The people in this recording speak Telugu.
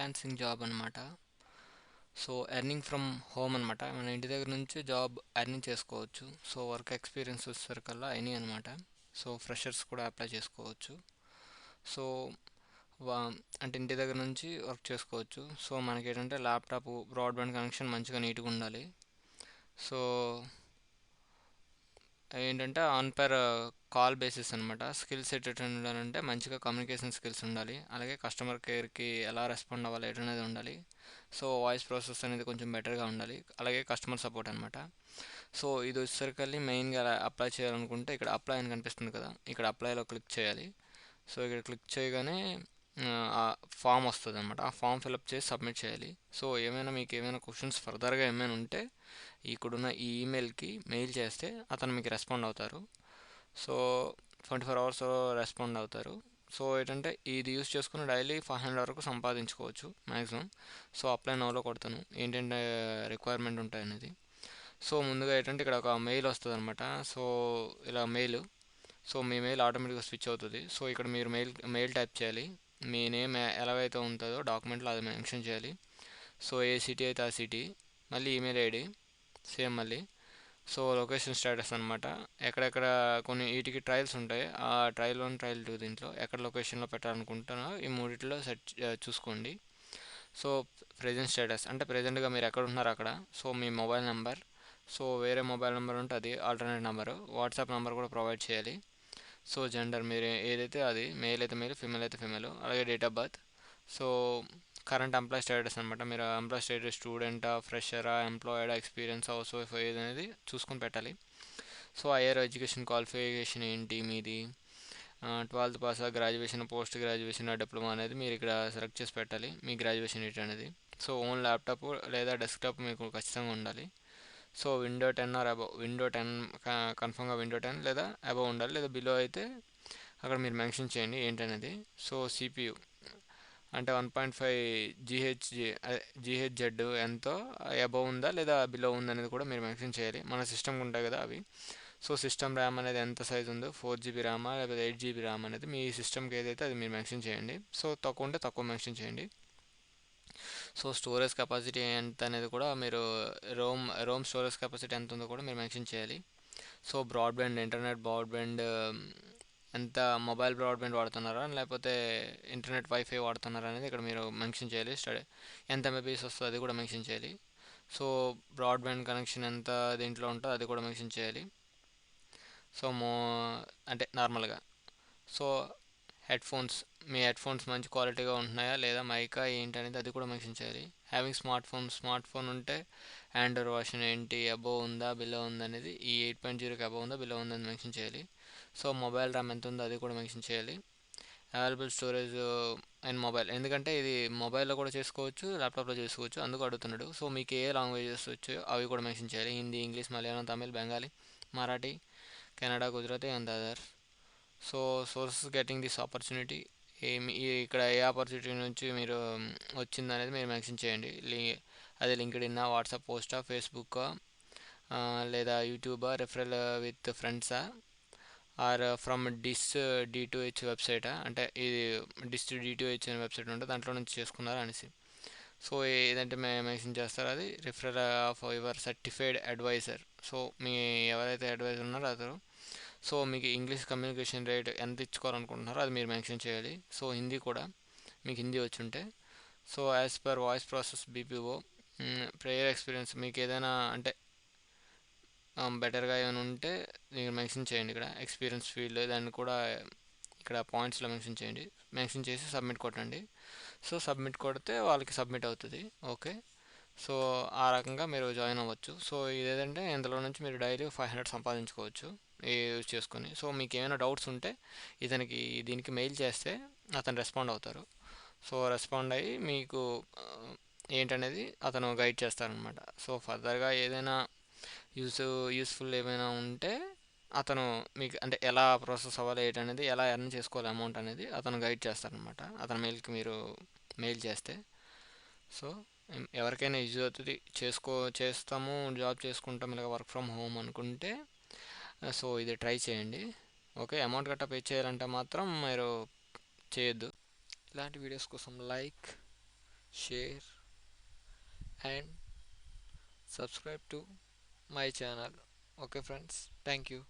ఫ్రీలాన్సింగ్ జాబ్ అనమాట. సో ఎర్నింగ్ ఫ్రమ్ హోమ్ అనమాట. మన ఇంటి దగ్గర నుంచి జాబ్ ఎర్నింగ్ చేసుకోవచ్చు. సో వర్క్ ఎక్స్పీరియన్స్ వచ్చేసరికల్లా అయినాయి అనమాట. సో ఫ్రెషర్స్ కూడా అప్లై చేసుకోవచ్చు. సో వా అంటే ఇంటి దగ్గర నుంచి వర్క్ చేసుకోవచ్చు. సో మనకి ఏంటంటే ల్యాప్టాప్, బ్రాడ్బ్యాండ్ కనెక్షన్ మంచిగా నీట్గా ఉండాలి. సో ఏంటంటే ఆన్ పర్ కాల్ బేసిస్ అనమాట. స్కిల్స్ ఎట్లా ఉండాలంటే మంచిగా కమ్యూనికేషన్ స్కిల్స్ ఉండాలి, అలాగే కస్టమర్ కేర్కి ఎలా రెస్పాండ్ అవ్వాలి అనేది ఉండాలి. సో వాయిస్ ప్రాసెస్ అనేది కొంచెం బెటర్గా ఉండాలి, అలాగే కస్టమర్ సపోర్ట్ అనమాట. సో ఇది వచ్చేసరికి మెయిన్గా అప్లై చేయాలనుకుంటే ఇక్కడ అప్లై అని కనిపిస్తుంది కదా, ఇక్కడ అప్లైలో క్లిక్ చేయాలి. సో ఇక్కడ క్లిక్ చేయగానే ఆ ఫామ్ వస్తుంది అనమాట. ఆ ఫామ్ ఫిలప్ చేసి సబ్మిట్ చేయాలి. సో ఏమైనా మీకు ఏమైనా క్వశ్చన్స్ ఫర్దర్గా ఏమైనా ఉంటే ఇక్కడున్న ఈ ఈమెయిల్కి మెయిల్ చేస్తే అతను మీకు రెస్పాండ్ అవుతారు. సో 24 hours రెస్పాండ్ అవుతారు. సో ఏంటంటే ఇది యూస్ చేసుకుని డైలీ 500 వరకు సంపాదించుకోవచ్చు మ్యాక్సిమం. సో అప్లై నోలో కొడతాను ఏంటంటే రిక్వైర్మెంట్ ఉంటాయనేది. సో ముందుగా ఏంటంటే ఇక్కడ ఒక మెయిల్ వస్తుంది అనమాట. సో ఇలా మెయిల్, సో మీ మెయిల్ ఆటోమేటిక్గా స్విచ్ అవుతుంది. సో ఇక్కడ మీరు మెయిల్ టైప్ చేయాలి. మీ నేమ్ ఎలాగైతే ఉంటుందో డాక్యుమెంట్లో అది మెన్షన్ చేయాలి. సో ఏ సిటీ అయితే ఆ సిటీ, మళ్ళీ ఈమెయిల్ ఐడి సేమ్ మళ్ళీ. సో లొకేషన్ స్టేటస్ అనమాట. ఎక్కడెక్కడ కొన్ని వీటికి ట్రయల్స్ ఉంటాయి, ఆ ట్రయల్ 1 ట్రయల్ 2 దీంట్లో ఎక్కడ లొకేషన్లో పెట్టాలనుకుంటున్నా ఈ మూడిట్లో సెట్ చూసుకోండి. సో ప్రెజెంట్ స్టేటస్ అంటే ప్రెజెంట్గా మీరు ఎక్కడ ఉన్నారు అక్కడ. సో మీ మొబైల్ నెంబర్, సో వేరే మొబైల్ నెంబర్ ఉంటే అది ఆల్టర్నేట్ నెంబరు, వాట్సాప్ నెంబర్ కూడా ప్రొవైడ్ చేయాలి. సో జెండర్ మీరు ఏదైతే అది, మేల్ అయితే మేల్, ఫీమేల్ అయితే ఫీమేల్, అలాగే date of birth. So current employ status అనమాట. మీరు ఎంప్లాయ్ స్టేటస్ స్టూడెంటా, ఫ్రెషరా, ఎంప్లాయిడా, ఎక్స్పీరియన్స్, హౌస్ వైఫ్ ఏది అనేది చూసుకొని పెట్టాలి. సో హైయర్ ఎడ్యుకేషన్ క్వాలిఫికేషన్ ఏంటి మీది, 12th pass, graduation, post graduation, diploma అనేది మీరు ఇక్కడ సెలెక్ట్ చేసి పెట్టాలి మీ గ్రాడ్యుయేషన్ ఏంటి అనేది. సో ఓన్ ల్యాప్టాప్ లేదా డెస్క్టాప్ మీకు ఖచ్చితంగా ఉండాలి. So window 10 or above, window 10 కన్ఫర్మ్గా విండో 10 లేదా అబవ్ ఉండాలి, లేదా బిలో అయితే అక్కడ మీరు మెన్షన్ చేయండి ఏంటనేది. సో సిపియు అంటే 1.5 జిహెచ్జెడ్ ఎంతో అబవ్ ఉందా లేదా బిలో ఉందా అనేది కూడా మీరు మెన్షన్ చేయాలి. మన సిస్టమ్ ఉంటాయి కదా అవి. సో సిస్టమ్ ర్యామ్ అనేది ఎంత సైజ్ ఉందో, 4 GB ర్యామా లేకపోతే 8 GB ర్యామ్ అనేది మీ సిస్టమ్కి ఏదైతే అది మీరు మెన్షన్ చేయండి. సో తక్కువ ఉంటే తక్కువ మెన్షన్ చేయండి. సో స్టోరేజ్ కెపాసిటీ ఎంత అనేది కూడా మీరు, రోమ్ స్టోరేజ్ కెపాసిటీ ఎంత ఉందో కూడా మీరు మెన్షన్ చేయాలి. సో బ్రాడ్బ్యాండ్, ఇంటర్నెట్ బ్రాడ్బ్యాండ్ ఎంత, మొబైల్ బ్రాడ్బ్యాండ్ వాడుతున్నారా లేకపోతే ఇంటర్నెట్ వైఫై వాడుతున్నారా అనేది ఇక్కడ మీరు మెన్షన్ చేయాలి. ఎంత ఎంబీపీఎస్ వస్తుందో అది కూడా మెన్షన్ చేయాలి. సో బ్రాడ్బ్యాండ్ కనెక్షన్ ఎంత దీంట్లో ఉంటుందో అది కూడా మెన్షన్ చేయాలి. సో అంటే నార్మల్గా. సో హెడ్ఫోన్స్, మీ హెడ్ఫోన్స్ మంచి క్వాలిటీగా ఉంటున్నాయా లేదా, మైకా ఏంటి అనేది అది కూడా మెన్షన్ చేయాలి. హ్యావింగ్ స్మార్ట్ ఫోన్ ఉంటే ఆండ్రాయిడ్ వర్షన్ ఏంటి, అబోవ్ ఉందా బిలో ఉందా అనేది, ఈ 8.0కి అబోవ్ ఉందా బిలో ఉందని మెన్షన్ చేయాలి. సో మొబైల్ ర్యామ్ ఎంత ఉందో అది కూడా మెన్షన్ చేయాలి. అవైలబుల్ స్టోరేజ్ అండ్ మొబైల్, ఎందుకంటే ఇది మొబైల్లో కూడా చేసుకోవచ్చు, ల్యాప్టాప్లో చేసుకోవచ్చు, అందుకు అడుగుతున్నాడు. సో మీకు ఏ లాంగ్వేజెస్ వచ్చాయో అవి కూడా మెన్షన్ చేయాలి. Hindi, English, Malayalam, Tamil, Bengali, Marathi, Kannada, Gujarati and other. So sources getting this opportunity, ఏమి ఇక్కడ ఏ ఆపర్చునిటీ నుంచి మీరు వచ్చింది అనేది మీరు మెన్షన్ చేయండి. అది లింక్డ్ ఇన్, వాట్సాప్ పోస్టా, ఫేస్బుక్, లేదా యూట్యూబా, రెఫరల్ విత్ ఫ్రెండ్సా, ఆర్ ఫ్రమ్ D2H వెబ్సైటా, అంటే ఇది D2H అనే వెబ్సైట్ ఉంటుంది దాంట్లో నుంచి చేసుకున్నారు అనేసి. సో ఏదంటే మెన్షన్ చేస్తారు అది referral of your certified advisor. So మీ ఎవరైతే అడ్వైజర్ ఉన్నారో అతను. సో మీకు ఇంగ్లీష్ కమ్యూనికేషన్ రేట్ ఎంత ఇచ్చుకోవాలనుకుంటున్నారో అది మీరు మెన్షన్ చేయాలి. సో హిందీ కూడా, మీకు హిందీ వచ్చి ఉంటే. So as per voice process BPO, prayer experience మీకు ఏదైనా అంటే బెటర్గా ఏమైనా ఉంటే మీరు మెన్షన్ చేయండి. ఇక్కడ ఎక్స్పీరియన్స్ ఫీల్డ్ దాన్ని కూడా ఇక్కడ పాయింట్స్లో మెన్షన్ చేయండి. మెన్షన్ చేసి సబ్మిట్ కొట్టండి. సో సబ్మిట్ కొడితే వాళ్ళకి సబ్మిట్ అవుతుంది. ఓకే. సో ఆ రకంగా మీరు జాయిన్ అవ్వచ్చు. సో ఇదేంటంటే ఇందులో నుంచి మీరు డైలీ 500 సంపాదించుకోవచ్చు యూజ్ చేసుకొని. సో మీకు ఏమైనా డౌట్స్ ఉంటే దీనికి మెయిల్ చేస్తే అతను రెస్పాండ్ అవుతారు. సో రెస్పాండ్ అయ్యి మీకు ఏంటనేది అతను గైడ్ చేస్తారనమాట. సో ఫర్దర్గా ఏదైనా యూస్ఫుల్ ఏమైనా ఉంటే అతను మీకు అంటే ఎలా ప్రాసెస్ అవ్వాలి ఏంటనేది, ఎలా ఎర్న్ చేసుకోవాలి అమౌంట్ అనేది అతను గైడ్ చేస్తారనమాట. అతని మెయిల్కి మీరు మెయిల్ చేస్తే. సో ఎవరికైనా యూజ్ అవుతుంది, చేస్తాము జాబ్ చేసుకుంటాం ఇలా వర్క్ ఫ్రమ్ హోమ్ అనుకుంటే సో ఇది ట్రై చేయండి. ఓకే. అమౌంట్ గట్టా పే చేయాలంటే మాత్రం మీరు చేయొద్దు. ఇలాంటి వీడియోస్ కోసం like, share, and subscribe to my channel. Okay, friends, thank you.